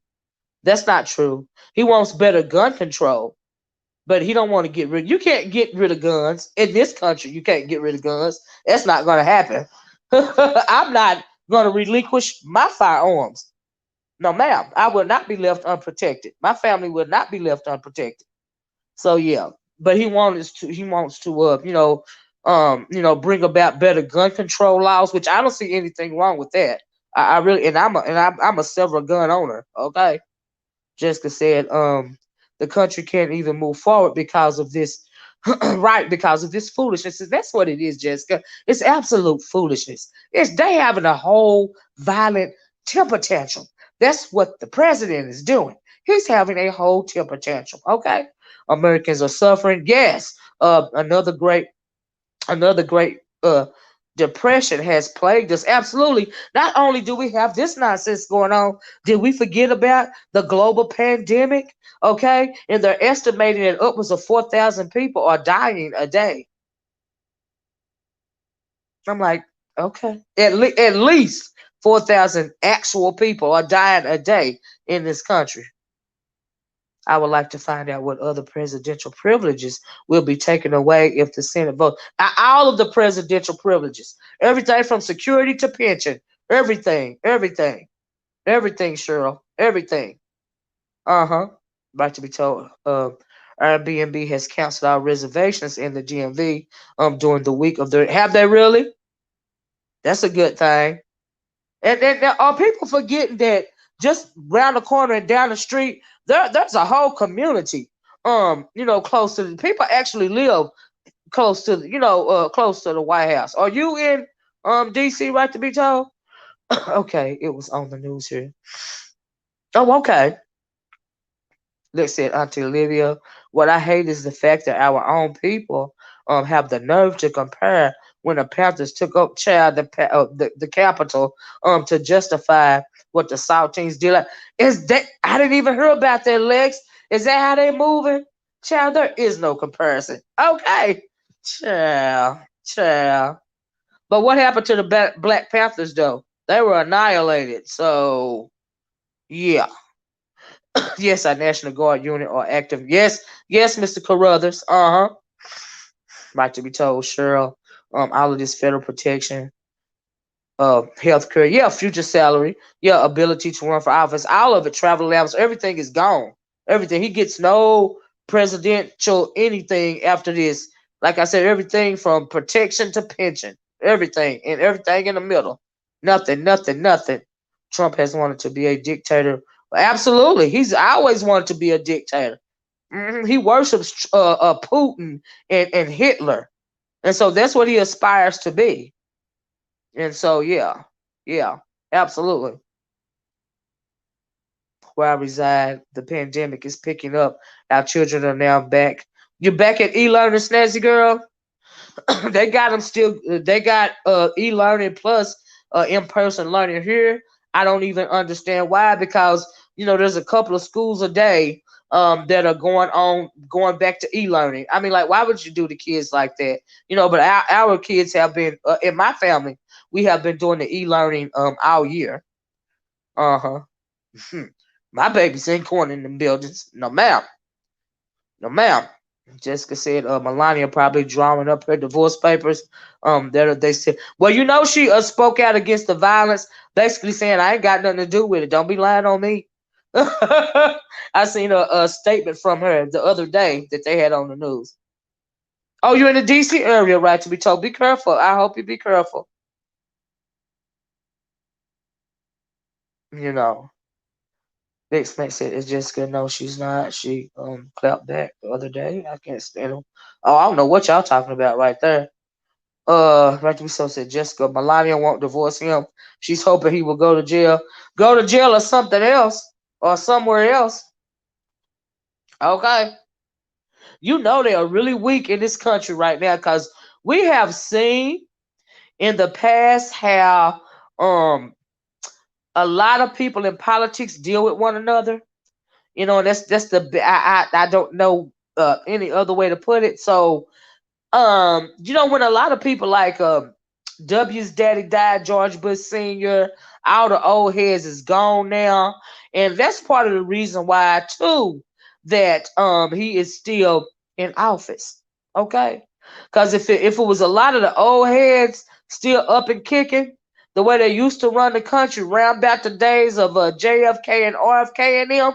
That's not true. He wants better gun control, but he don't want to get rid. You can't get rid of guns in this country. You can't get rid of guns. That's not going to happen. I'm not going to relinquish my firearms. No, ma'am. I will not be left unprotected. My family will not be left unprotected. So yeah, but he wants to bring about better gun control laws, which I don't see anything wrong with that. I really I'm a several gun owner. Okay, Jessica said the country can't even move forward because of this. Right, because of this foolishness. That's what it is, Jessica. It's absolute foolishness. It's they having a whole violent temper tantrum. That's what the president is doing. He's having a whole temper tantrum. Okay, Americans are suffering. Yes, another great depression has plagued us. Absolutely. Not only do we have this nonsense going on, did we forget about the global pandemic? Okay, and they're estimating that upwards of 4,000 people are dying a day. I'm like, okay, at least 4,000 actual people are dying a day in this country. I would like to find out what other presidential privileges will be taken away if the Senate votes. All of the presidential privileges, everything from security to pension, everything, Cheryl, everything. Like to be told, Airbnb has canceled our reservations in the DMV during the week of their. Have they really? That's a good thing. And then are people forgetting that just round the corner and down the street, there's a whole community. Close to the people actually live close to close to the White House. Are you in DC, right to be told? Okay, it was on the news here. Oh, okay. Look, said Auntie Olivia, what I hate is the fact that our own people have the nerve to compare when the Panthers took up child the capital to justify what the Saltines did. Like, is that I didn't even hear about that, Lex. Is that how they moving? Child, there is no comparison. Okay. Child, child. But what happened to the Black Panthers though? They were annihilated. So yeah. Yes, our National Guard unit are active. Yes, yes, Mr. Carruthers. Uh-huh. Like to be told, Cheryl. All of this federal protection, healthcare, yeah, future salary, yeah, ability to run for office, all of it, travel allowance, everything is gone. Everything. He gets no presidential anything after this. Like I said, everything from protection to pension, everything, and everything in the middle. Nothing, nothing, nothing. Trump has wanted to be a dictator. Absolutely. He's always wanted to be a dictator. He worships Putin and Hitler. And so that's what he aspires to be. And so, yeah, yeah, absolutely. Where I reside, the pandemic is picking up. Our children are now back. You're back at e-learning, snazzy girl. They got them still. They got e-learning plus in-person learning here. I don't even understand why, because there's a couple of schools a day that are going back to e-learning. I mean, like, why would you do the kids like that? But our kids have been in my family. We have been doing the e-learning all year. Uh huh. My babies ain't going in the buildings. No, ma'am. No, ma'am. Jessica said Melania probably drawing up her divorce papers. They said, well, she spoke out against the violence, basically saying I ain't got nothing to do with it. Don't be lying on me. I seen a statement from her the other day that they had on the news. Oh, you're in the DC area, right? To be told, be careful. I hope you be careful. You know. Big Smack said, "Is Jessica?" No, she's not. She clapped back the other day. I can't stand them. Oh, I don't know what y'all talking about right there. Right to be so said Jessica. Melania won't divorce him. She's hoping he will go to jail. Go to jail or something else. Or somewhere else. Okay. They are really weak in this country right now because we have seen in the past how a lot of people in politics deal with one another. That's the I don't know any other way to put it. So when a lot of people like W's daddy died, George Bush Sr., all the old heads is gone now. And that's part of the reason why too that he is still in office. Okay? Because if it was a lot of the old heads still up and kicking, the way they used to run the country round about the days of JFK and RFK and them,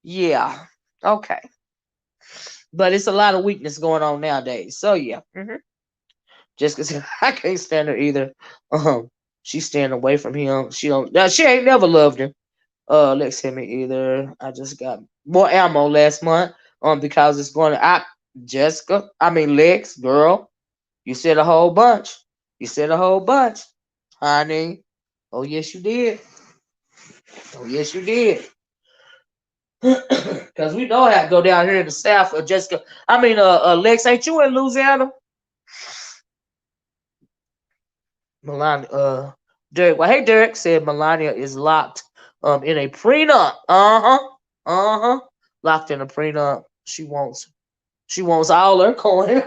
yeah. Okay. But it's a lot of weakness going on nowadays. So yeah. Jessica said, I can't stand her either. She's staying away from him. She don't. She ain't never loved him. Lex hit me either. I just got more ammo last month. Because it's going to. Jessica. I mean Lex, girl. You said a whole bunch. You said a whole bunch, honey. Oh yes, you did. Oh yes, you did. Because we know how to go down here in the South. Jessica. I mean, Lex, ain't you in Louisiana? Melania, Derek. Well, hey, Derek said Melania is locked in a prenup. Locked in a prenup. She wants all her coin.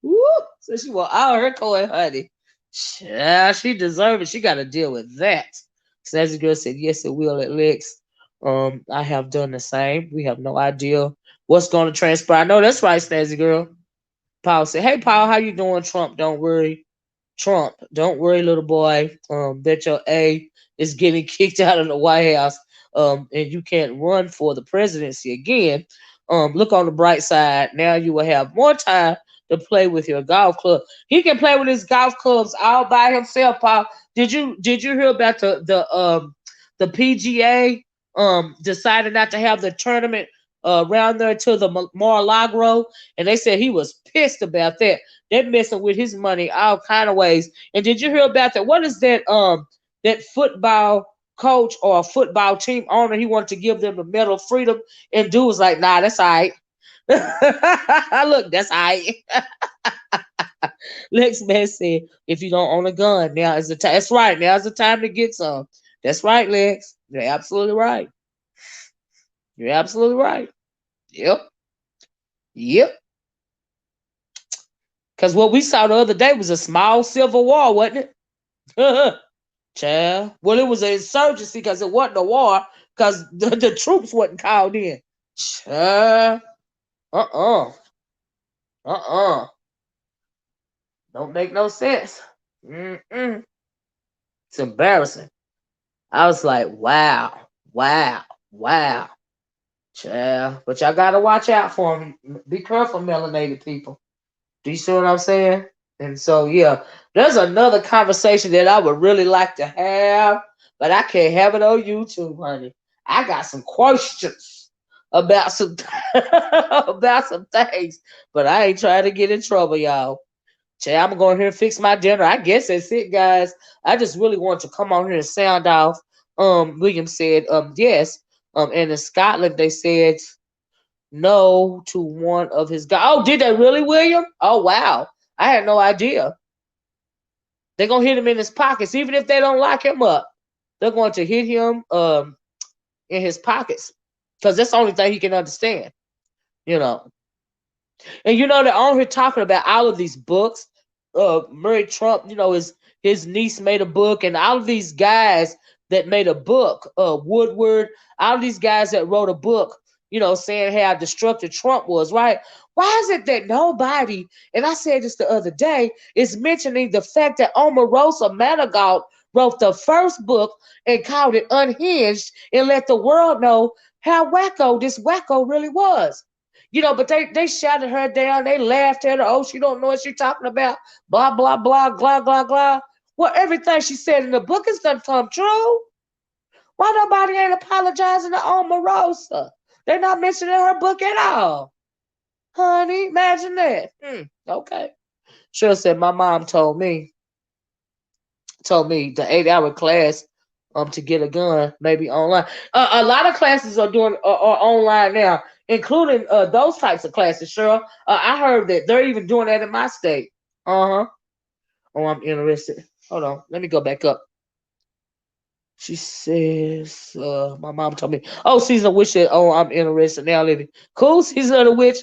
Woo! So she want all her coin, honey. Yeah, she deserves it. She got to deal with that. Snazzy Girl said, yes, it will, at Lex. I have done the same. We have no idea what's going to transpire. No, that's right, Snazzy Girl. Paul said, hey, Paul, how you doing, Trump? Don't worry. Trump, don't worry, little boy. That your A is getting kicked out of the White House. And you can't run for the presidency again. Look on the bright side. Now you will have more time to play with your golf club. He can play with his golf clubs all by himself, Paul. Did you hear about the PGA decided not to have the tournament around there to the Mar-a-Lago, and they said he was pissed about that. They're messing with his money all kind of ways. And did you hear about that? What is that? that football coach or a football team owner, he wanted to give them the medal of freedom, and dude was like, nah, that's all right. Look, that's all right. Lex man said, if you don't own a gun, now is the time. That's right. Now's the time to get some. That's right, Lex. You're absolutely right. You're absolutely right. Yep. Yep. Because what we saw the other day was a small civil war, wasn't it? Child. Well, it was an insurgency because it wasn't a war because the troops wasn't called in. Child. Uh-uh. Uh-uh. Don't make no sense. Mm-mm. It's embarrassing. I was like, wow, wow, wow. Child. But y'all gotta watch out for them. Be careful, melanated people. Do you see what I'm saying? And so, yeah, there's another conversation that I would really like to have, but I can't have it on YouTube, honey. I got some questions about some about some things, but I ain't trying to get in trouble, y'all. I'm going here and fix my dinner. I guess that's it, guys. I just really want to come on here and sound off. William said, yes. And in Scotland, they said no to one of his guys. Oh, did they really, William? Oh, wow. I had no idea. They're going to hit him in his pockets. Even if they don't lock him up, they're going to hit him in his pockets because that's the only thing he can understand, you know. And, you know, they're on here talking about all of these books. Murray Trump, you know, his niece made a book, and all of these guys that made a book, Woodward, all of these guys that wrote a book, you know, saying how destructive Trump was, right? Why is it that nobody, and I said this the other day, is mentioning the fact that Omarosa Manigault wrote the first book and called it Unhinged and let the world know how wacko this wacko really was. You know, but they shouted her down. They laughed at her. Oh, she don't know what she's talking about. Blah, blah, blah, blah, blah, blah. Well, everything she said in the book is done come true. Why nobody ain't apologizing to Omarosa? They're not mentioning her book at all. Honey, imagine that. Okay. Sure said my mom told me the 8-hour class to get a gun, maybe online. A lot of classes are doing are online now, including those types of classes. Cheryl, I heard that they're even doing that in my state. Uh huh. Oh, I'm interested. Hold on, let me go back up. She says, my mom told me, oh, season of witch said, oh, I'm interested now, Living. Cool, season of the witch.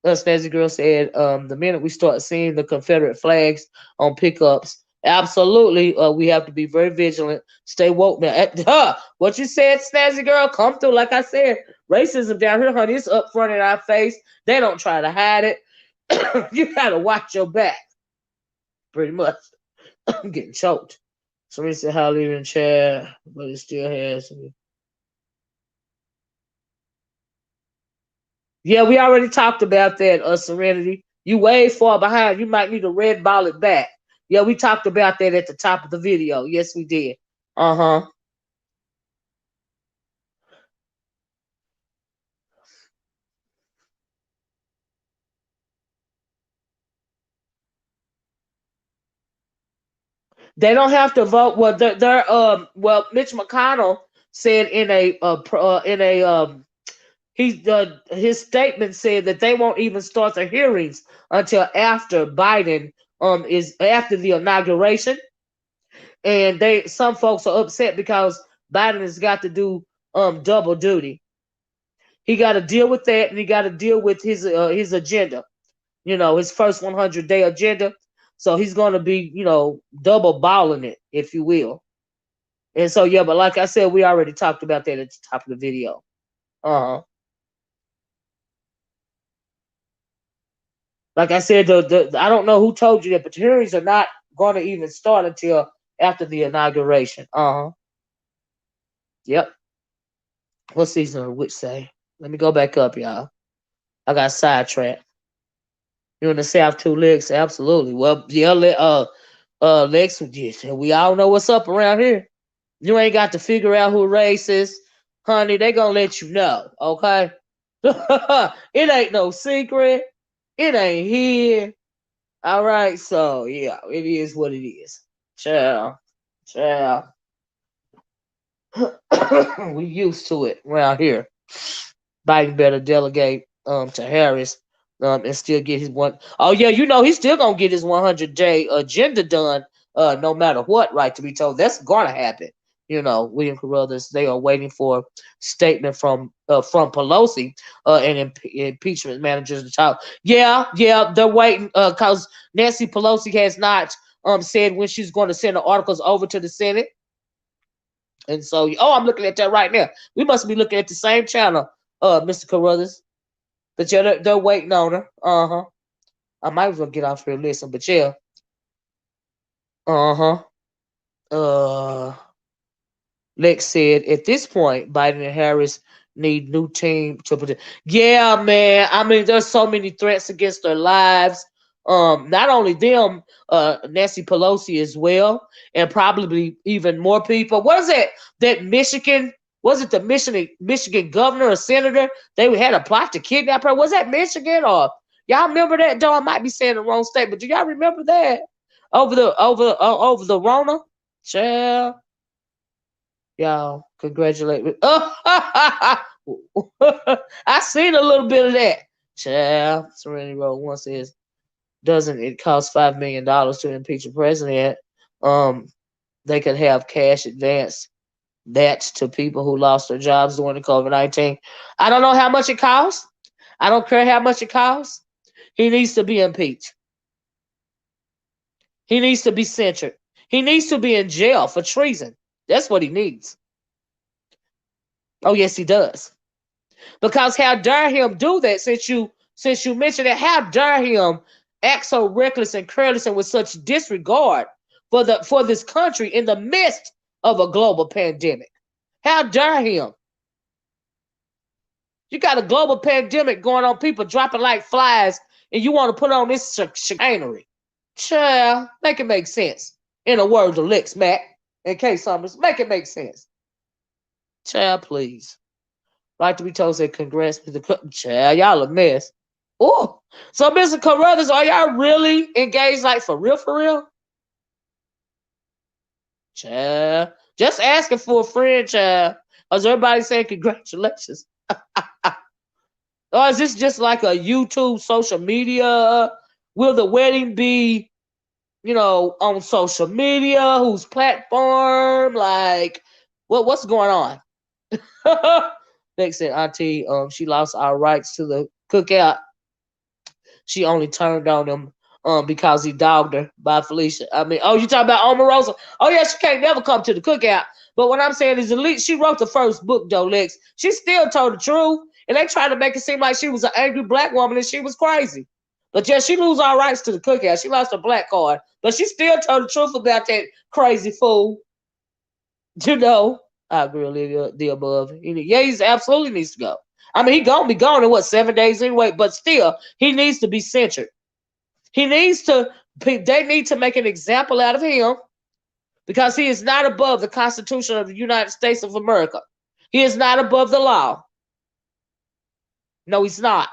Snazzy Girl said, the minute we start seeing the Confederate flags on pickups, absolutely, we have to be very vigilant. Stay woke now. What you said, Snazzy Girl, come through. Like I said, racism down here, honey, it's up front in our face. They don't try to hide it. You gotta watch your back. Pretty much. I'm getting choked. Somebody said how leaving chair, but it still has. Yeah, we already talked about that, Serenity. You way far behind. You might need to red ball it back. Yeah, we talked about that at the top of the video. Yes, we did. Uh-huh. They don't have to vote. Well, well, Mitch McConnell said in a his statement said that they won't even start the hearings until after Biden is after the inauguration. And some folks are upset because Biden has got to do double duty. He got to deal with that, and he got to deal with his agenda. You know, his first 100-day agenda. So he's going to be, you know, double balling it, if you will. And so yeah, but like I said, we already talked about that at the top of the video. Like I said, I don't know who told you that, but the hearings are not going to even start until after the inauguration. Yep. What season of which say? Let me go back up, y'all. I got sidetracked. You in the South too, Lex? Absolutely. Well, yeah, Lex, we all know what's up around here. You ain't got to figure out who racist, honey. They gonna let you know, okay? It ain't no secret. It ain't here. All right, so yeah, it is what it is. Ciao. Yeah. We used to it around here. Biden better delegate to Harris and still get his one. Oh yeah, you know he's still gonna get his 100-day agenda done no matter what. Right to be told, that's gonna happen. You know, William Carruthers. They are waiting for statement from Pelosi and impeachment managers to talk. Yeah, yeah, they're waiting because Nancy Pelosi has not said when she's going to send the articles over to the Senate. And so, oh, I'm looking at that right now. We must be looking at the same channel, Mr. Carruthers. But yeah, they're waiting on her. Uh huh. I might as well get off here and listen. But yeah. Uh huh. Uh, Lex said at this point, Biden and Harris need new team to put it. Yeah, man. I mean, there's so many threats against their lives. Not only them, Nancy Pelosi as well, and probably even more people. What is it that Michigan? Was it the Michigan governor or senator? They had a plot to kidnap her. Was that Michigan or y'all remember that? Though I might be saying the wrong state, but do y'all remember that over the Rona? Child. Y'all, congratulate me. Oh, I seen a little bit of that. Child, Serenity Road 1 says, doesn't it cost $5 million to impeach a president? Um, they could have cash advance that to people who lost their jobs during the COVID-19. I don't know how much it costs. I don't care how much it costs. He needs to be impeached. He needs to be censured. He needs to be in jail for treason. That's what he needs. Oh yes, he does. Because how dare him do that? Since you mentioned it, how dare him act so reckless and careless and with such disregard for this country in the midst of a global pandemic? How dare him? You got a global pandemic going on, people dropping like flies, and you want to put on this chicanery. Child, make it make sense. In a word of Lex Mac and K Summers, make it make sense. Child, please. Right to be told said congrats, Mr. Child, y'all a mess. Oh, so Mr. Carruthers, are y'all really engaged, like for real, for real? Child, just asking for a friend, child. Is everybody saying congratulations? Or is this just like a YouTube social media? Will the wedding be, on social media? Whose platform? Like, what's going on? Next said, Auntie, she lost our rights to the cookout. She only turned on him because he dogged her by Felicia. I mean, oh, you talking about Omarosa? Oh yeah, she can't never come to the cookout. But what I'm saying is, Elite, she wrote the first book though, Lex. She still told the truth, and they tried to make it seem like she was an angry black woman and she was crazy. But yeah, she lose all rights to the cookout. She lost her black card, but she still told the truth about that crazy fool. You know, I agree, Olivia, the above. Yeah, he's absolutely needs to go. I mean, he gonna be gone in what 7 days anyway, but still, he needs to be censured. He needs to. They need to make an example out of him because he is not above the Constitution of the United States of America. He is not above the law. No, he's not.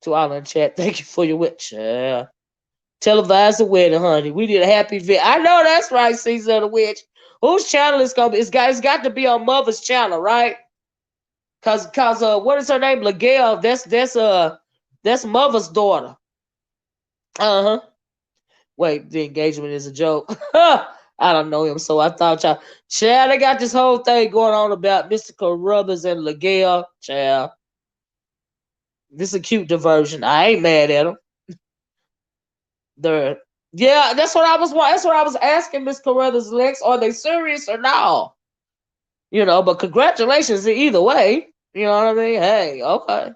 To all in chat, thank you for your witch. Televise the wedding, honey. We did a happy video. I know that's right, Caesar the Witch. Whose channel is gonna be? It's got to be on Mother's channel, right? Cause what is her name? Miguel. That's Mother's daughter. Uh-huh. Wait, the engagement is a joke. I don't know him, so I thought y'all. Child, they got this whole thing going on about Mr. Carruthers and Miguel. Child. This is a cute diversion. I ain't mad at him. They're yeah, that's what I was asking Miss Carruthers Lex. Are they serious or no? But congratulations either way. You know what I mean? Hey, okay.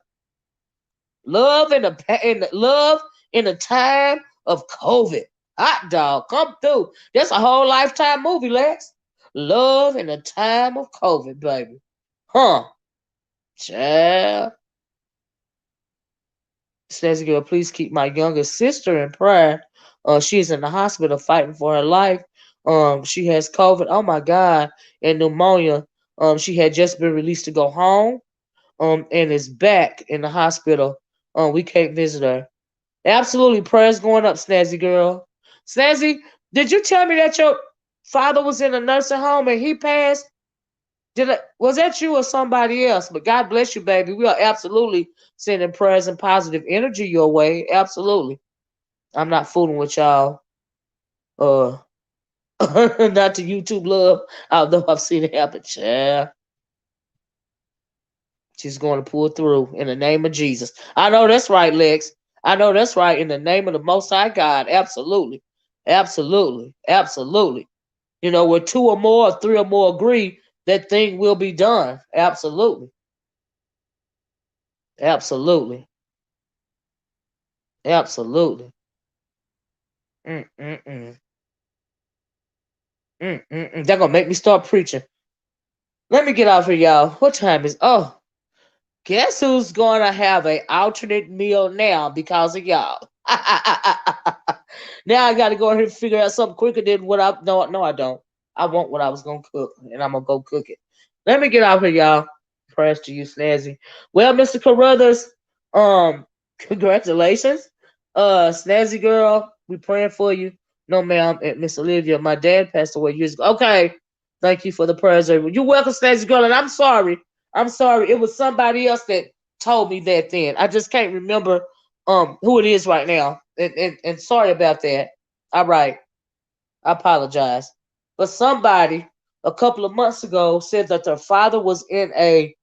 Love in the time of COVID. Hot dog, come through. That's a whole lifetime movie, Lex. Love in the time of COVID, baby. Huh? Child. Snazzy girl, please keep my youngest sister in prayer. She's in the hospital fighting for her life. She has COVID. Oh my God, and pneumonia. She had just been released to go home. And is back in the hospital. We can't visit her. Absolutely, prayers going up, Snazzy girl. Snazzy, did you tell me that father was in a nursing home and he passed? Was that you or somebody else? But God bless you, baby. We are absolutely sending prayers and positive energy your way. Absolutely. I'm not fooling with y'all. Uh, not to YouTube love, although I've seen it happen. Yeah, she's going to pull through in the name of Jesus. I know that's right, Lex. I know that's right. In the name of the Most High God. Absolutely. Absolutely. Absolutely. You know, where two or more, or three or more agree, that thing will be done. Absolutely. Absolutely. Absolutely. Mm-mm-mm. Mm-mm-mm. They're going to make me start preaching. Let me get out here, y'all. What time is? Oh, guess who's going to have an alternate meal now because of y'all? Now I got to go ahead and figure out something quicker than what I. No, I don't. I want what I was going to cook, and I'm going to go cook it. Let me get out here, y'all. Prayers to you, Snazzy. Well, Mr. Carruthers, congratulations. Snazzy girl, we praying for you. No, ma'am, and Miss Olivia, my dad passed away years ago. Okay. Thank you for the prayers. You're welcome, Snazzy girl, and I'm sorry. I'm sorry. It was somebody else that told me that then. I just can't remember who it is right now. And sorry about that. All right. I apologize. But somebody a couple of months ago said that their father was in a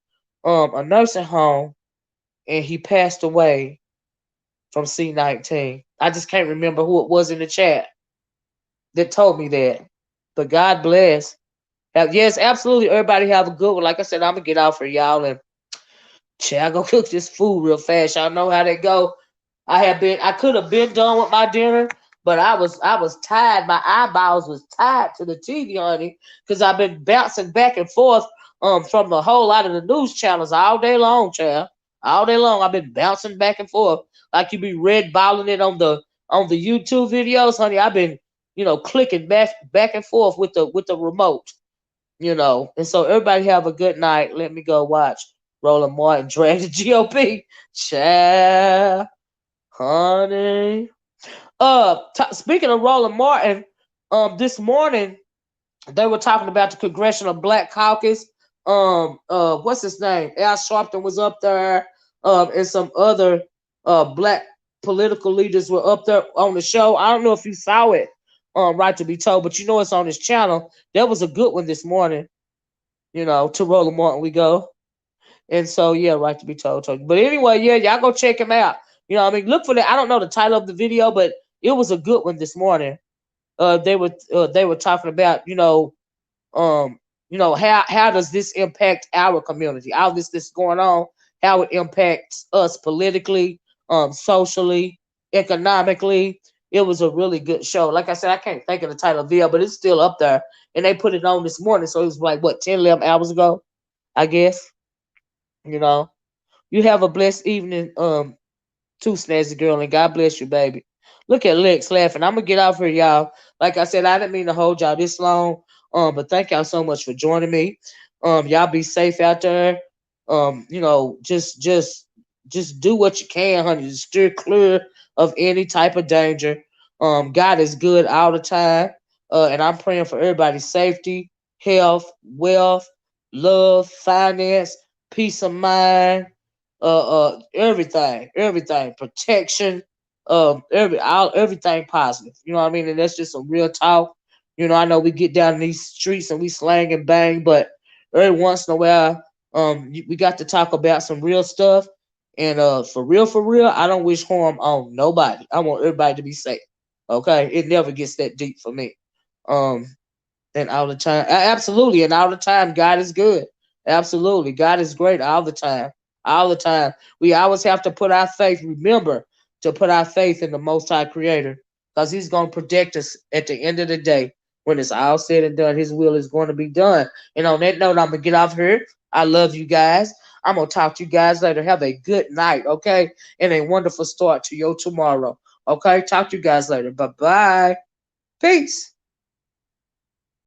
nursing home and he passed away from C-19. I just can't remember who it was in the chat that told me that. But God bless. Yes, absolutely. Everybody have a good one. Like I said, I'm gonna get out for y'all and I go cook this food real fast. Y'all know how that go. I could have been done with my dinner, but I was tired. My eyeballs was tied to the TV, honey, because I've been bouncing back and forth from the whole lot of the news channels all day long, child. All day long I've been bouncing back and forth. Like you be red balling it on the YouTube videos, honey. I've been, clicking back and forth with the remote, And so everybody have a good night. Let me go watch Roland Martin drag the GOP. Child. Honey. Speaking of Roland Martin, this morning they were talking about the Congressional Black Caucus. What's his name? Al Sharpton was up there. And some other black political leaders were up there on the show. I don't know if you saw it. Right to be told, but it's on his channel. That was a good one this morning. To Roland Martin we go. And so, yeah, right to be told. But anyway, yeah, y'all go check him out. Look for that. I don't know the title of the video, but it was a good one this morning. They were talking about, how does this impact our community? All this going on, how it impacts us politically, socially, economically. It was a really good show. Like I said, I can't think of the title of the video, but it's still up there. And they put it on this morning, so it was like, what, 10, 11 hours ago, I guess. You know, you have a blessed evening, too, Snazzy girl, and God bless you, baby. Look at Lex laughing. I'm gonna get off here, y'all. Like I said, I didn't mean to hold y'all this long. But thank y'all so much for joining me. Y'all be safe out there. Just do what you can, honey. Just steer clear of any type of danger. God is good all the time. And I'm praying for everybody's safety, health, wealth, love, finance, peace of mind, everything, protection, everything positive. You know what I mean? And that's just some real talk. I know we get down in these streets and we slang and bang, but every once in a while, we got to talk about some real stuff. And for real, I don't wish harm on nobody. I want everybody to be safe. Okay, it never gets that deep for me. Um, and all the time. Absolutely. And all the time, God is good. Absolutely. God is great all the time. All the time. We always have to put our faith, remember to put our faith in the Most High Creator, because He's going to protect us at the end of the day. When it's all said and done, His will is going to be done. And on that note, I'm going to get off here. I love you guys. I'm going to talk to you guys later. Have a good night, okay? And a wonderful start to your tomorrow. Okay? Talk to you guys later. Bye-bye. Peace.